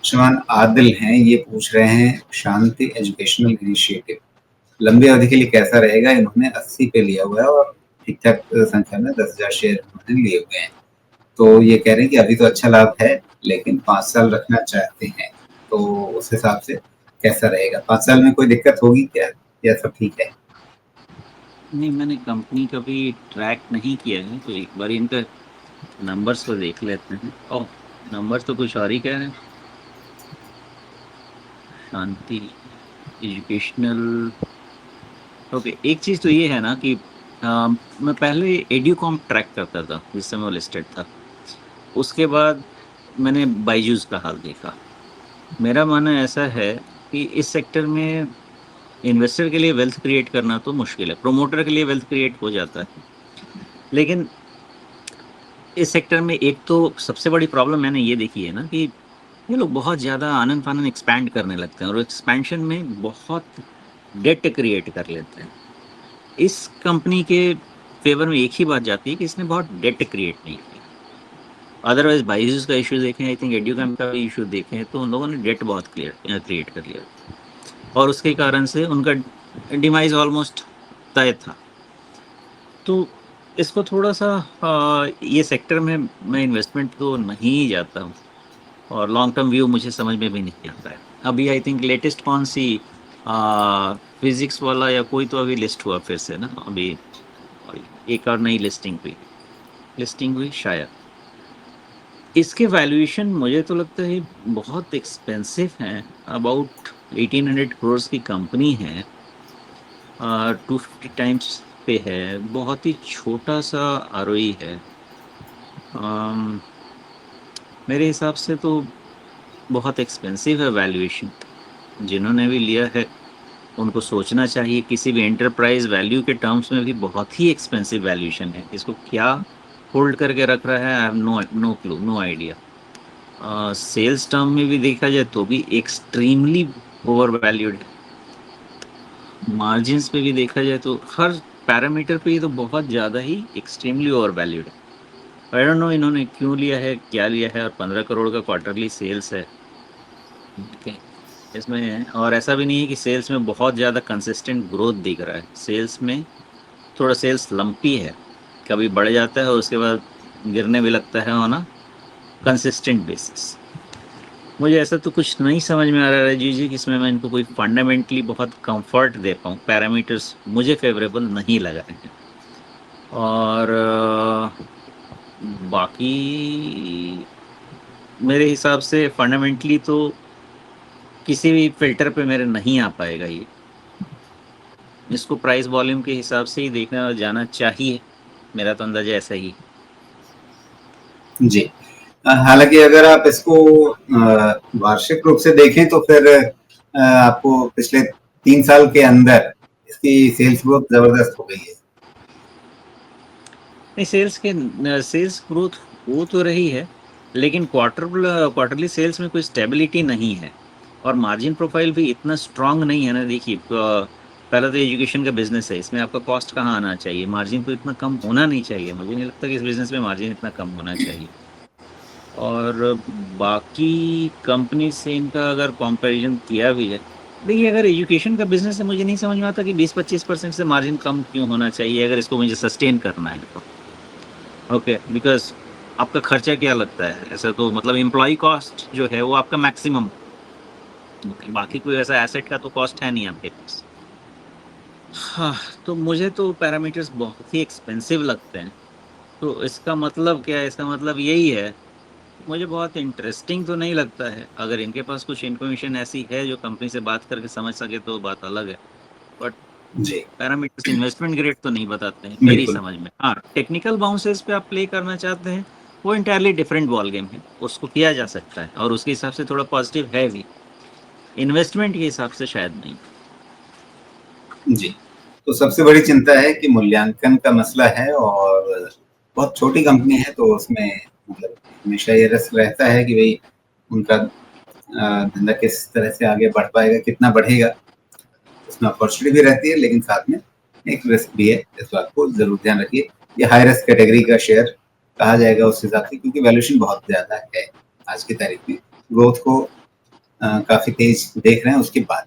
श्रीमान आदिल हैं, ये पूछ रहे हैं शांति एजुकेशनल इनिशिएटिव लंबी अवधि के लिए कैसा रहेगा? इन्होंने 80 पे लिया हुआ है और ठीक-ठाक संख्या में 10,000 शेयर इन्होंने लिए हुए हैं। तो ये कह रहे हैं कि अभी तो अच्छा लाभ है, लेकिन 5 साल रखना चाहते हैं। तो उस हिसाब से कैसा रहेगा? 5 साल में कोई दिक्कत होगी क्या? या सब ठीक है? नहीं, मैंने कंपनी कभी ट्रैक नहीं किया है, तो एक बार इनका नंबर्स को देख लेते हैं। ओह, नंबर्स तो कुछ और ही कह रहे हैं। शांति एजुकेशनल। ओके, एक चीज़ तो ये है ना कि मैं पहले एड्यूकॉम ट्रैक करता था जिस समय वो लिस्टेड था। उसके बाद मैंने बायजूस का हाल देखा। मेरा मानना ऐसा है कि इस सेक्टर में इन्वेस्टर के लिए वेल्थ क्रिएट करना तो मुश्किल है, प्रोमोटर के लिए वेल्थ क्रिएट हो जाता है, लेकिन इस सेक्टर में एक तो सबसे बड़ी प्रॉब्लम मैंने ये देखी है ना कि ये लोग बहुत ज़्यादा आनन फानन एक्सपैंड करने लगते हैं और एक्सपेंशन में बहुत डेट क्रिएट कर लेते हैं। इस कंपनी के फेवर में एक ही बात जाती है कि इसने बहुत डेट क्रिएट नहीं किया। अदरवाइज बाइजूस का इशू देखें, आई थिंक एड्यूकैम का भी इशू देखें, तो उन लोगों ने डेट बहुत क्रिएट कर लिया और उसके कारण से उनका डिमाइज ऑलमोस्ट तय था। तो इसको थोड़ा सा ये सेक्टर में मैं इन्वेस्टमेंट तो नहीं जाता हूँ और लॉन्ग टर्म व्यू मुझे समझ में भी नहीं आता है। अभी आई थिंक लेटेस्ट कौन सी फिजिक्स वाला या कोई तो अभी लिस्ट हुआ फिर से ना अभी, और एक और नई लिस्टिंग हुई शायद। इसके वैल्यूएशन मुझे तो लगता है बहुत एक्सपेंसिव हैं। अबाउट 1800 करोड़ की कंपनी है, 250 टाइम्स पे है, बहुत ही छोटा सा आरओई है। मेरे हिसाब से तो बहुत एक्सपेंसिव है वैल्यूएशन। जिन्होंने भी लिया है उनको सोचना चाहिए, किसी भी एंटरप्राइज वैल्यू के टर्म्स में भी बहुत ही एक्सपेंसिव वैल्यूएशन है। इसको क्या होल्ड करके रख रहा है, I have no clue, no idea. Sales term में भी देखा जाए तो भी एक्सट्रीमली ओवर वैल्यूड है। मार्जिन्स पे भी देखा जाए तो हर पैरामीटर पे ये तो बहुत ज़्यादा ही एक्सट्रीमली ओवर वैल्यूड है। आई डोंट नो इन्होंने क्यों लिया है, क्या लिया है, और 15 करोड़ का क्वार्टरली सेल्स है। ओके, इसमें और ऐसा भी नहीं है कि सेल्स में बहुत ज़्यादा कंसिस्टेंट ग्रोथ दिख रहा है। सेल्स में थोड़ा सेल्स लंपी है, कभी बढ़ जाता है और उसके बाद गिरने भी लगता है ऑन अ कंसिस्टेंट बेसिस। मुझे ऐसा तो कुछ नहीं समझ में आ रहा है जी कि इसमें मैं इनको कोई फंडामेंटली बहुत कंफर्ट दे पाऊँ। पैरामीटर्स मुझे फेवरेबल नहीं लगा है। और बाकी मेरे हिसाब से फंडामेंटली तो किसी भी फिल्टर पे मेरे नहीं आ पाएगा ये। इसको प्राइस वॉल्यूम के हिसाब से ही देखना जाना चाहिए, मेरा तो अंदाजा ऐसा ही। जी। हालाँकि अगर आप इसको वार्षिक रूप से देखें तो फिर आपको पिछले 3 साल के अंदर इसकी सेल्स ग्रोथ ज़बरदस्त हो गई है। नहीं, सेल्स ग्रोथ हो तो रही है, लेकिन क्वार्टरली सेल्स में कोई स्टेबिलिटी नहीं है और मार्जिन प्रोफाइल भी इतना स्ट्रांग नहीं है ना। देखिए, पहला तो एजुकेशन का बिजनेस है, इसमें आपका कॉस्ट कहाँ आना चाहिए, मार्जिन तो इतना कम होना नहीं चाहिए। मुझे नहीं लगता कि इस बिजनेस में मार्जिन इतना कम होना चाहिए। और बाकी कंपनी से इनका अगर कंपैरिजन किया भी है, देखिए अगर एजुकेशन का बिजनेस है, मुझे नहीं समझ में आता कि 20-25% से मार्जिन कम क्यों होना चाहिए अगर इसको मुझे सस्टेन करना है तो। ओके, बिकॉज आपका खर्चा क्या लगता है ऐसा, तो मतलब एम्प्लॉय कॉस्ट जो है वो आपका मैक्सिमम, बाकी कोई ऐसा एसेट का तो कॉस्ट है नहीं आपके पास। हाँ, तो मुझे तो पैरामीटर्स बहुत ही एक्सपेंसिव लगते हैं। तो इसका मतलब क्या है? इसका मतलब यही है, मुझे बहुत इंटरेस्टिंग तो नहीं लगता है। अगर इनके पास कुछ इन्फॉर्मेशन ऐसी है जो कंपनी से बात करके समझ सके तो बात अलग है, बट जी, पैरामीटर्स इन्वेस्टमेंट ग्रेड तो नहीं बताते हैं मेरी बिल्कुल। समझ में। हाँ, टेक्निकल बाउंसेस पे आप प्ले करना चाहते हैं, वो इंटायरली डिफरेंट बॉल गेम है, उसको किया जा सकता है और उसके हिसाब से थोड़ा पॉजिटिव है भी। इन्वेस्टमेंट के हिसाब से शायद नहीं। जी, तो सबसे बड़ी चिंता है कि मूल्यांकन का मसला है और बहुत छोटी कंपनी है तो उसमें मतलब हमेशा ये रिस्क रहता है कि भई उनका धंधा किस तरह से आगे बढ़ पाएगा, कितना बढ़ेगा। उसमें अपॉर्चुनिटी भी रहती है लेकिन साथ में एक रिस्क भी है, इस बात को ज़रूर ध्यान रखिए। ये हाई रिस्क कैटेगरी का शेयर कहा जाएगा उस हिसाब से क्योंकि वैल्यूएशन बहुत ज़्यादा है आज की तारीख में। ग्रोथ को काफ़ी तेज़ देख रहे हैं उसके बाद।